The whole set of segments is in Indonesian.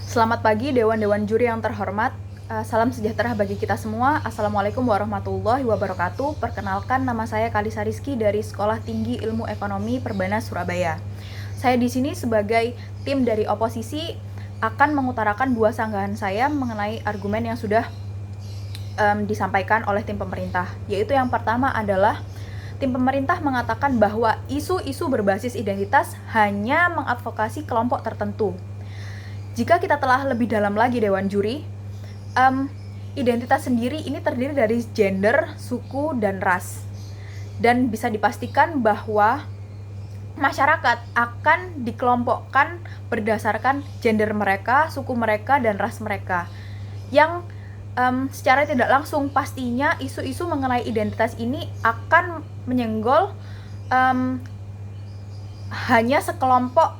Selamat pagi Dewan-Dewan Juri yang terhormat. Salam sejahtera bagi kita semua. Assalamualaikum warahmatullahi wabarakatuh. Perkenalkan, nama saya Kalisa Rizky dari Sekolah Tinggi Ilmu Ekonomi Perbanas Surabaya. Saya di sini sebagai tim dari oposisi akan mengutarakan dua sanggahan saya mengenai argumen yang sudah disampaikan oleh tim pemerintah. Yaitu yang pertama adalah tim pemerintah mengatakan bahwa isu-isu berbasis identitas hanya mengadvokasi kelompok tertentu. Jika kita telah lebih dalam lagi Dewan Juri, identitas sendiri ini terdiri dari gender, suku, dan ras. Dan bisa dipastikan bahwa masyarakat akan dikelompokkan berdasarkan gender mereka, suku mereka, dan ras mereka. Yang secara tidak langsung pastinya isu-isu mengenai identitas ini akan menyenggol hanya sekelompok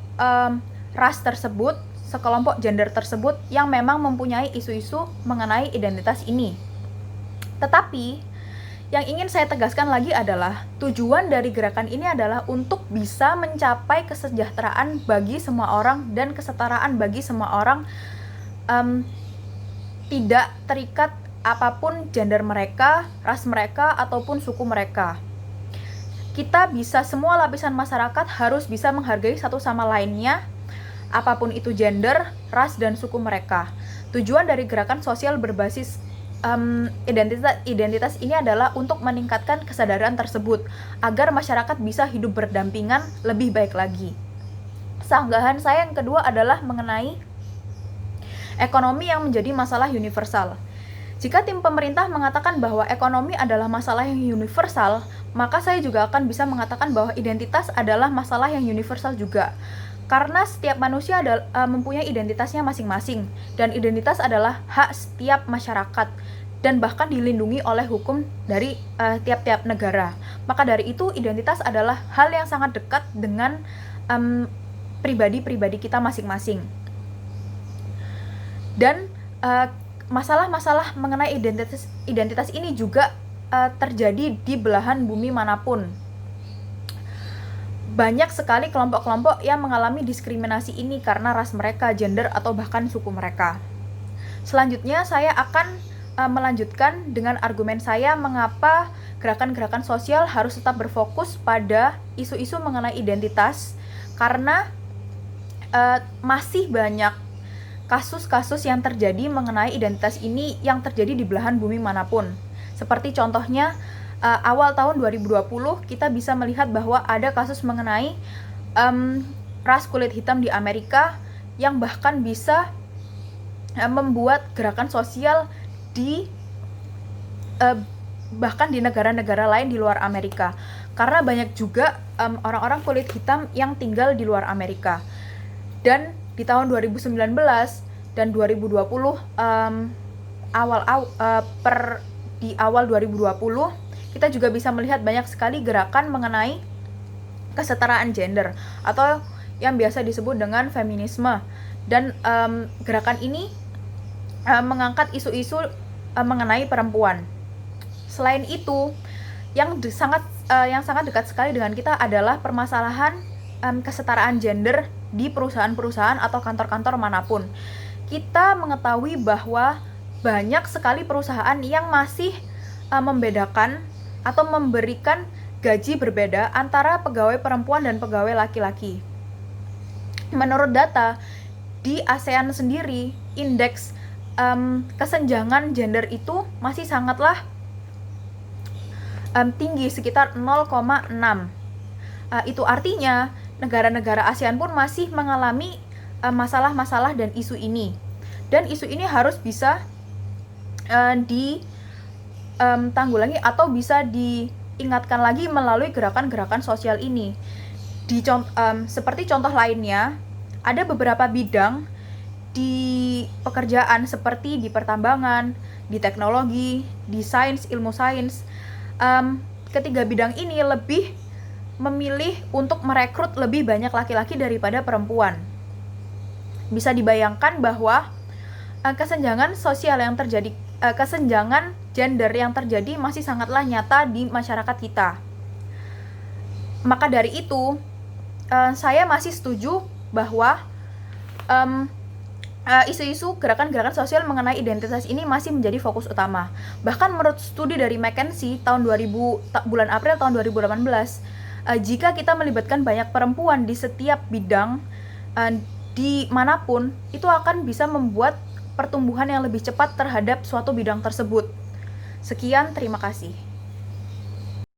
ras tersebut, sekelompok gender tersebut yang memang mempunyai isu-isu mengenai identitas ini. Tetapi yang ingin saya tegaskan lagi adalah tujuan dari gerakan ini adalah untuk bisa mencapai kesejahteraan bagi semua orang dan kesetaraan bagi semua orang, tidak terikat apapun gender mereka, ras mereka, ataupun suku mereka. Kita bisa, semua lapisan masyarakat harus bisa menghargai satu sama lainnya, apapun itu gender, ras, dan suku mereka. Tujuan dari gerakan sosial berbasis identitas ini adalah untuk meningkatkan kesadaran tersebut agar masyarakat bisa hidup berdampingan lebih baik lagi. Sanggahan saya yang kedua adalah mengenai ekonomi yang menjadi masalah universal. Jika tim pemerintah mengatakan bahwa ekonomi adalah masalah yang universal, maka saya juga akan bisa mengatakan bahwa identitas adalah masalah yang universal juga. Karena setiap manusia mempunyai identitasnya masing-masing, dan identitas adalah hak setiap masyarakat, dan bahkan dilindungi oleh hukum dari tiap-tiap negara. Maka dari itu, identitas adalah hal yang sangat dekat dengan pribadi-pribadi kita masing-masing. Dan masalah-masalah mengenai identitas ini juga terjadi di belahan bumi manapun. Banyak sekali kelompok-kelompok yang mengalami diskriminasi ini karena ras mereka, gender, atau bahkan suku mereka. Selanjutnya, saya akan melanjutkan dengan argumen saya mengapa gerakan-gerakan sosial harus tetap berfokus pada isu-isu mengenai identitas, karena masih banyak kasus-kasus yang terjadi mengenai identitas ini yang terjadi di belahan bumi manapun. Seperti contohnya, awal tahun 2020 kita bisa melihat bahwa ada kasus mengenai ras kulit hitam di Amerika yang bahkan bisa membuat gerakan sosial bahkan di negara-negara lain di luar Amerika, karena banyak juga orang-orang kulit hitam yang tinggal di luar Amerika. Dan di tahun 2019 dan 2020 di awal 2020 kita juga bisa melihat banyak sekali gerakan mengenai kesetaraan gender atau yang biasa disebut dengan feminisme. Dan gerakan ini mengangkat isu-isu mengenai perempuan. Selain itu, yang sangat dekat sekali dengan kita adalah permasalahan kesetaraan gender di perusahaan-perusahaan atau kantor-kantor manapun. Kita mengetahui bahwa banyak sekali perusahaan yang masih membedakan atau memberikan gaji berbeda antara pegawai perempuan dan pegawai laki-laki. Menurut data di ASEAN sendiri, indeks kesenjangan gender itu masih sangatlah tinggi, sekitar 0,6. Itu artinya negara-negara ASEAN pun masih mengalami masalah-masalah dan isu ini. Dan isu ini harus bisa ditanggulangi atau bisa diingatkan lagi melalui gerakan-gerakan sosial ini. Seperti contoh lainnya, ada beberapa bidang di pekerjaan seperti di pertambangan, di teknologi, di sains, ilmu sains. Ketiga bidang ini lebih memilih untuk merekrut lebih banyak laki-laki daripada perempuan. Bisa dibayangkan bahwa kesenjangan sosial yang terjadi, kesenjangan gender yang terjadi masih sangatlah nyata di masyarakat kita. Maka dari itu, saya masih setuju bahwa isu-isu gerakan-gerakan sosial mengenai identitas ini masih menjadi fokus utama. Bahkan menurut studi dari McKinsey tahun 2000 bulan April tahun 2018, jika kita melibatkan banyak perempuan di setiap bidang di manapun, itu akan bisa membuat pertumbuhan yang lebih cepat terhadap suatu bidang tersebut. Sekian, terima kasih.